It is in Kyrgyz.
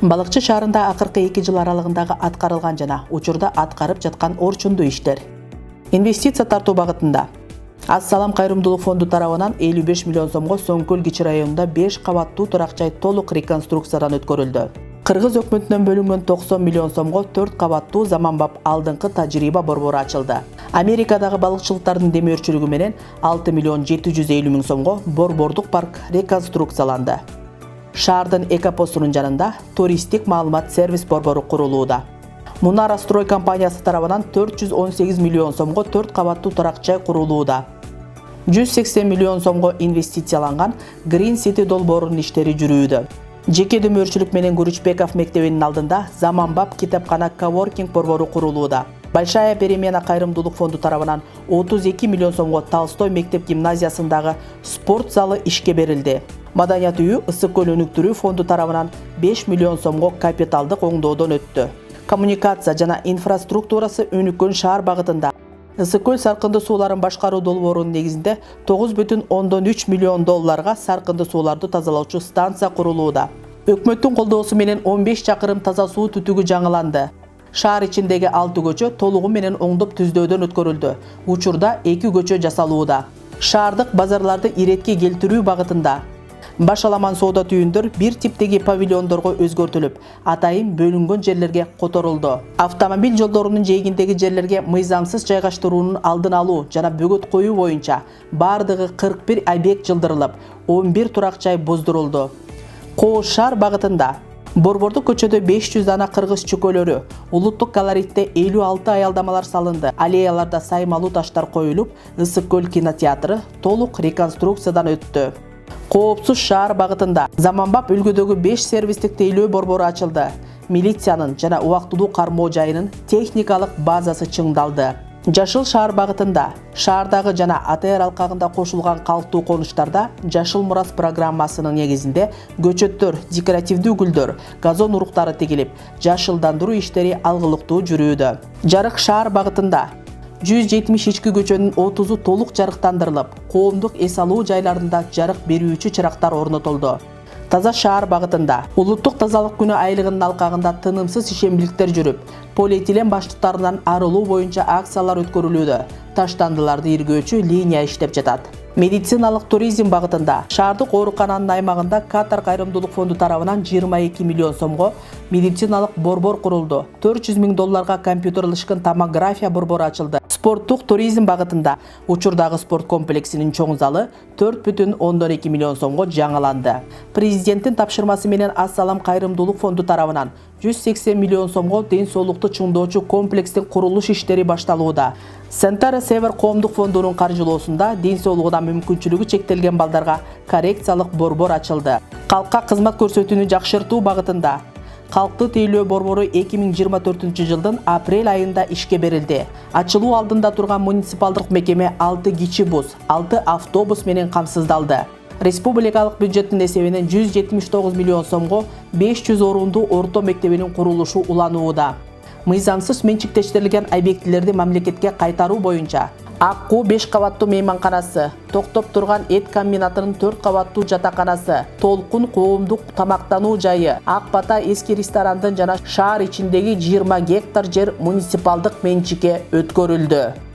Балыкчы шаарында акыркы 2 жыл аралыгындагы аткарылган жана учурда аткарып жаткан орчундуу иштер. Инвестиция тартуу багытында Ассалам кайрымдуулук фонду тарабынан 55 миллион сомго Соңкөл кичи районунда 5 кабаттуу турак жай толук реконструкциядан өткөрүлдү. Кыргыз өкмөтүнөн бөлүнгөн 90 миллион сомго 4 кабаттуу заманбап алдыңкы тажрыйба борбору ачылды. Америкадагы балыкчылыктардын демөөрчүлүгү менен 6 миллион 750 миң сомго борбордук парк реконструкцияланды. Шаардын экопостунун жанында туристтик маалымат сервис борбору курулууда. Мунара строй компаниясы тарабынан 418 миллион сомго 4 кабаттуу турак жай курулууда. 180 миллион сомго инвестицияланган Green City долбоорунун иштери жүрүүдө. Жеке демөөрчүлүк менен Гуричбеков мектебинин алдында заманбап китепкана коворкинг борбору курулууда. Большая перемена кайрымдуулук фонду тарабынан 32 миллион сомго Толстой мектеп гимназиясындагы спорт залы ишке берилди. Маданият үйү Ысык көл өнүктүрүү фонду тарабынан 5 миллион сомго капиталдык оңдоодон өттү. Коммуникация жана инфраструктурасы өнүккөн шаар багытында Ысык көл саркынды сууларын башкаруу долбоорунун негизинде 9,3 миллион долларга саркынды сууларды тазалоочу станция курулууда. Өкмөттүн колдоосу менен 15 чакырым таза суу түтүгү жаңыланды. Шаар ичиндеги 6 көчө толугу менен оңдоп түздөөдөн өткөрүлдү. Учурда 2 көчө жасалууда. Шаардык базарларды иретке келтирүү багытында башаламан соода түйүндөр бир типтеги павильондорго өзгөртүлүп, атайын бөлүнгөн жерлерге которулду. Автомобиль жолдорунун жээгиндеги жерлерге мыйзамсыз жайгаштыруунун алдын алуу жана бөгөт коюу боюнча бардыгы 41 объект жылдырылып, 11 турак жай боздурулду. Кооз шаар багытында Борбордук көчөдө 500 дана кыргыз чөкөлөрү, улуттук колоритте 56 аялдамалар салынды. Аллеяларда саймалуу таштар коюлуп, Ысык көл кинотеатры толук реконструкциядан өттү. Коопсуз шаар багытында заманбап үлгүдөгү 5 сервистик тейлөө борбору ачылды. Милициянын жана убактылуу кармоо жайынын техникалык базасы чыңдалды. Жашыл шаар багытында шаардагы жана АТР алкагында кошулган калктуу конуштарда Жашыл мурас программасынын негизинде көчөттөр, декоративдүү гүлдөр, газон уруктары тигилип, жашылдандыруу иштери алгылыктуу жүрүүдө. Жарык шаар багытында 170 ички көчөнүн 30-у толук жарыктандырылып, коомдук эс алуу жайларында жарык берүүчү чырактар орнотулду. Таза шаар багытында улуттук тазалык күнү айлыгынын алкагында тынымсыз ишембиликтер жүрүп, полиэтилен баштыктарынан арылуу боюнча акциялар өткөрүлүүдө. Таштандыларды иргөөчү линия иштеп жатат. Медициналык туризм багытында шаардык оорукананын аймагында Катар кайрымдуулук фонду тарабынан 22 миллион сомго медициналык борбор курулду. 400 миң долларга компьютерлешкен томография борбору ачылды. Спорттук туризм багытында учурдагы спорт комплексинин чоң залы 4,2 миллион сомго жаңыланды. Президенттин тапшырмасы менен Ассалам кайрымдуулук фонду тарабынан 180 миллион сомго ден соолукту чыңдоочу комплекстин курулуш иштери башталууда. Сентара Север коомдук фондунун каржылоосунда ден соолугуна мүмкүнчүлүгү чектелген балдарга коррекциялык борбор ачылды. Калкка кызмат көрсөтүүнү жакшыртуу багытында Калкты тейлөө борбору 2024 жылдын апрель айында ишке берилди. Ачылуу алдында турган муниципалдык мекеме 6 кичи бус, 6 автобус менен камсыздалды. Республикалык бюджеттин эсебинен 179 миллион сомго 500 орунду орто мектебинин курулушу уланууда. Мыйзамсыз менчиктештирилген объектилерди мамлекетке кайтаруу боюнча Аккуу 5 кабаттуу мейманканасы, токтоп турган эт комбинатынын 4 кабаттуу жатаканасы, Толкун коомдук тамактануу жайы, Ак Бата эски ресторандын жана шаар ичиндеги 20 гектар жер муниципалдык менчикке өткөрүлдү.